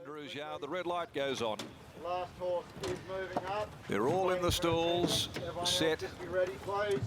Andrews, yeah, the red light goes on. Last horse is moving up. They're all in the stalls, set. Be ready, please.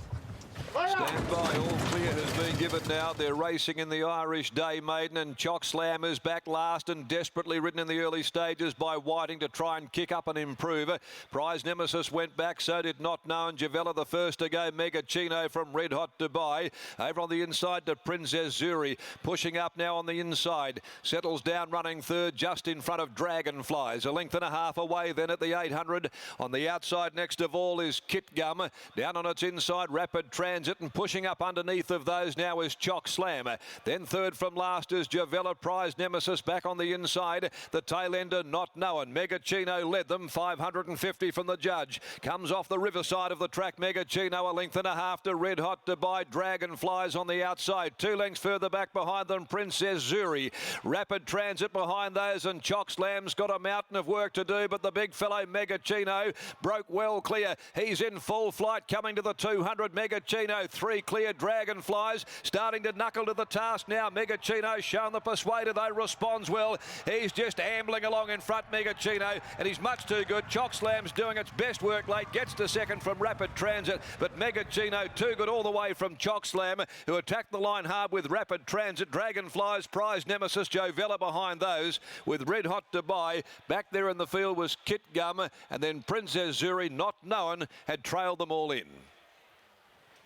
Stand by, all clear has been given now. They're racing in the Irish Day Maiden, and Chock Slam is back last and desperately ridden in the early stages by Whiting to try and kick up and improve. Prize Nemesis went back, so did Not Known. Javella the first to go. Mega Chino from Red Hot Dubai. Over on the inside to Princess Zuri. Pushing up now on the inside. Settles down running third just in front of Dragonflies. A length and a half away then at the 800. On the outside next of all is Kit Gum. Down on its inside, Rapid Transit, and pushing up underneath of those now is Chock Slam. Then third from last is Javella. Prize Nemesis back on the inside. The tail ender Not Known. Mega Chino led them, 550 from the judge. Comes off the riverside of the track. Mega Chino a length and a half to Red Hot Dubai. Dragonflies on the outside. 2 lengths further back behind them, Princess Zuri. Rapid Transit behind those, and Chock Slam's got a mountain of work to do, but the big fellow Mega Chino broke well clear. He's in full flight coming to the 200. Mega Chino 3 clear. Dragonflies starting to knuckle to the task now. Mega Chino shown the persuader though, responds well. He's just ambling along in front, Mega Chino, and he's much too good. Chock Slam's doing its best work late, gets to second from Rapid Transit, but Mega Chino too good all the way from Chock Slam, who attacked the line hard with Rapid Transit. Dragonflies, Prize Nemesis, Javella behind those, with Red Hot Dubai. Back there in the field was Kit Gum, and then Princess Zuri, Not Known, had trailed them all in.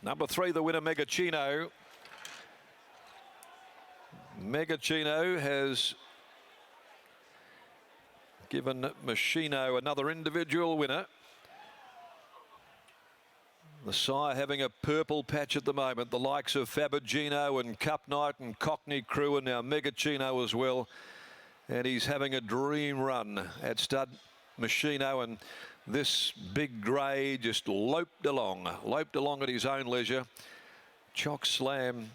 Number 3, the winner, Mega Chino. Mega Chino has given Machino another individual winner. The sire having a purple patch at the moment. The likes of Fabagino and Cup Night and Cockney Crew, and now Mega Chino as well. And he's having a dream run at stud Machino, and this big grey just loped along at his own leisure. Chock Slam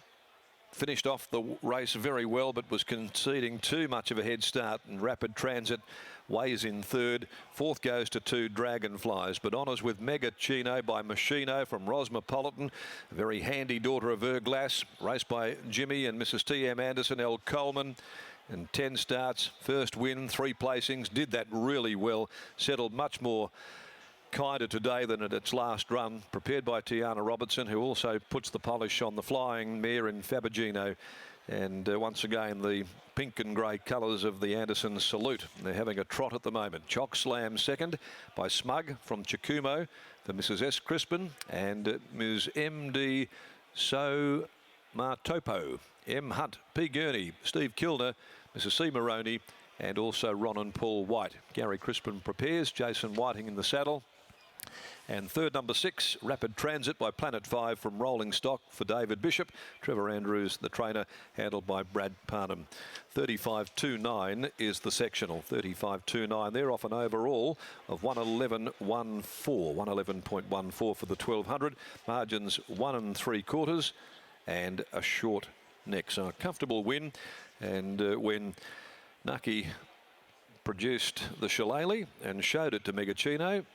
finished off the race very well, but was conceding too much of a head start, and Rapid Transit weighs in third. Fourth goes to 2 Dragonflies, but honours with Mega Chino by Machino from Rosmopolitan, a very handy daughter of Erglass, raced by Jimmy and Mrs. T.M. Anderson, L. Coleman. And 10 starts, first win, 3 placings, did that really well, settled much more kinder today than at its last run, prepared by Tiana Robertson, who also puts the polish on the flying mare in Fabagino. And once again, the pink and grey colours of the Anderson salute. They're having a trot at the moment. Chock Slam second by Smug from Chikumo for Mrs. S. Crispin and Ms. M.D. So Martopo, M. Hunt, P. Gurney, Steve Kilner, Mrs. C. Maroney, and also Ron and Paul White. Gary Crispin prepares, Jason Whiting in the saddle. And third, number 6, Rapid Transit by Planet 5 from Rolling Stock for David Bishop. Trevor Andrews, the trainer, handled by Brad Parnham. 35.29 is the sectional. 35.29. They're off an overall of 111.14. 111.14 for the 1200. Margins 1 3/4 and a short neck. So a comfortable win. And when Nucky produced the shillelagh and showed it to Mega Chino,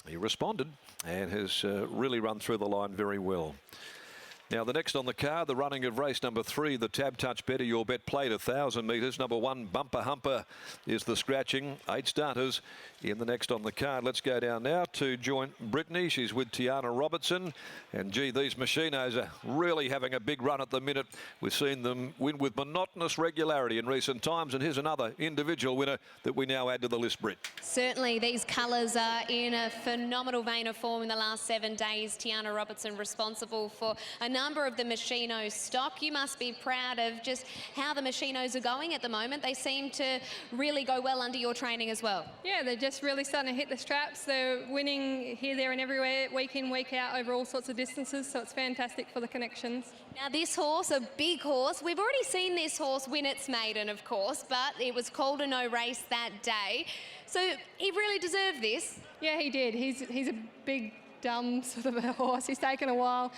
he responded and has really run through the line very well. Now the next on the card, the running of race number 3, the Tab Touch Better Your Bet Played 1,000 metres. Number 1, Bumper Humper is the scratching. 8 starters in the next on the card. Let's go down now to join Brittany. She's with Tiana Robertson. And gee, these Machinos are really having a big run at the minute. We've seen them win with monotonous regularity in recent times. And here's another individual winner that we now add to the list, Britt. Certainly, these colours are in a phenomenal vein of form in the last 7 days. Tiana Robertson responsible for a number of the Machino stock. You must be proud of just how the Machinos are going at the moment. They seem to really go well under your training as well. Yeah, they're just really starting to hit the straps. They're winning here, there and everywhere, week in, week out, over all sorts of distances, so it's fantastic for the connections. Now this horse, a big horse, we've already seen this horse win its maiden, of course, but it was called a no race that day. So he really deserved this. Yeah, he did. He's a big, dumb sort of a horse. He's taken a while.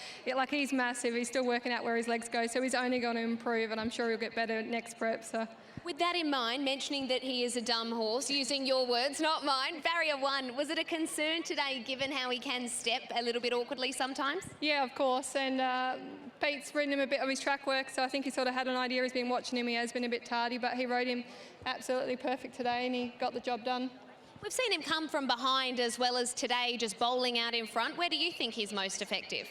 He's massive. He's still working out where his legs go, so he's only going to improve, and I'm sure he'll get better next prep. So. With that in mind, mentioning that he is a dumb horse, using your words, not mine, barrier 1, was it a concern today given how he can step a little bit awkwardly sometimes? Yeah, of course, and Pete's ridden him a bit of his track work, so I think he sort of had an idea. He's been watching him. He has been a bit tardy, but he rode him absolutely perfect today, and he got the job done. We've seen him come from behind as well as today, just bowling out in front. Where do you think he's most effective?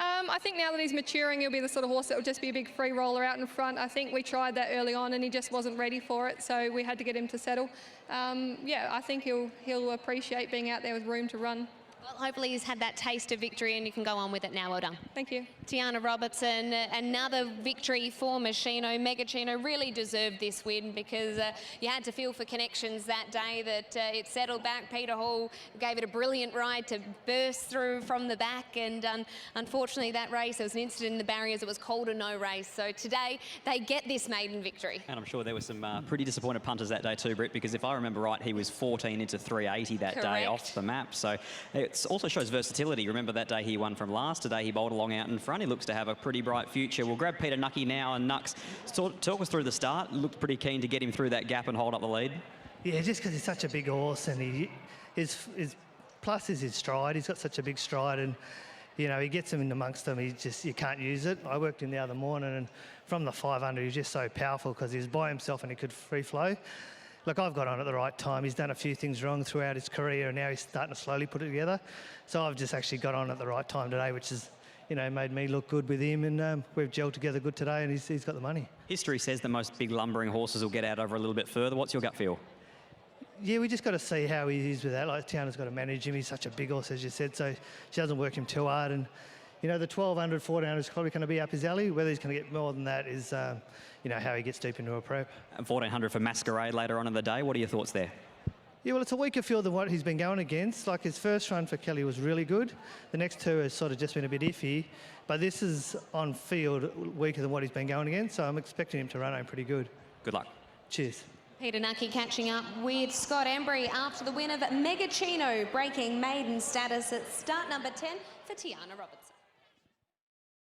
I think now that he's maturing, he'll be the sort of horse that will just be a big free roller out in front. I think we tried that early on and he just wasn't ready for it, so we had to get him to settle. Yeah, I think he'll appreciate being out there with room to run. Well, hopefully he's had that taste of victory and you can go on with it now. Well done. Thank you. Tiana Robertson, another victory for Machino. Megachino really deserved this win because you had to feel for Connections that day that it settled back. Peter Hall gave it a brilliant ride to burst through from the back, and unfortunately that race, there was an incident in the barriers. It was called a no race. So today they get this maiden victory. And I'm sure there were some pretty disappointed punters that day too, Britt, because if I remember right, he was 14 into 380 that Correct. day off the map. So it also shows versatility. Remember that day he won from last. Today he bowled along out in front. He looks to have a pretty bright future. We'll grab Peter Nucky now, and Nux, talk us through the start. Looked pretty keen to get him through that gap and hold up the lead. Yeah, just because he's such a big horse, and his plus is his stride. He's got such a big stride, and you know, he gets him in amongst them. You can't use it. I worked him the other morning, and from the 500, he was just so powerful because he was by himself and he could free flow. Look, I've got on at the right time. He's done a few things wrong throughout his career, and now he's starting to slowly put it together. So I've just actually got on at the right time today, which has, you know, made me look good with him, and we've gelled together good today, and he's got the money. History says that most big lumbering horses will get out over a little bit further. What's your gut feel? Yeah, we just got to see how he is with that. Like, Tiana's got to manage him. He's such a big horse, as you said, so she doesn't work him too hard. And, you know, the 1200, 1400 is probably going to be up his alley. Whether he's going to get more than that is, you know, how he gets deep into a prep. 1400 for Masquerade later on in the day. What are your thoughts there? Yeah, well, it's a weaker field than what he's been going against. Like, his first run for Kelly was really good. The next two has sort of just been a bit iffy. But this is on field weaker than what he's been going against, so I'm expecting him to run home pretty good. Good luck. Cheers. Peter Nucky catching up with Scott Embry after the win of Megachino, breaking maiden status at start number 10 for Tiana Robertson.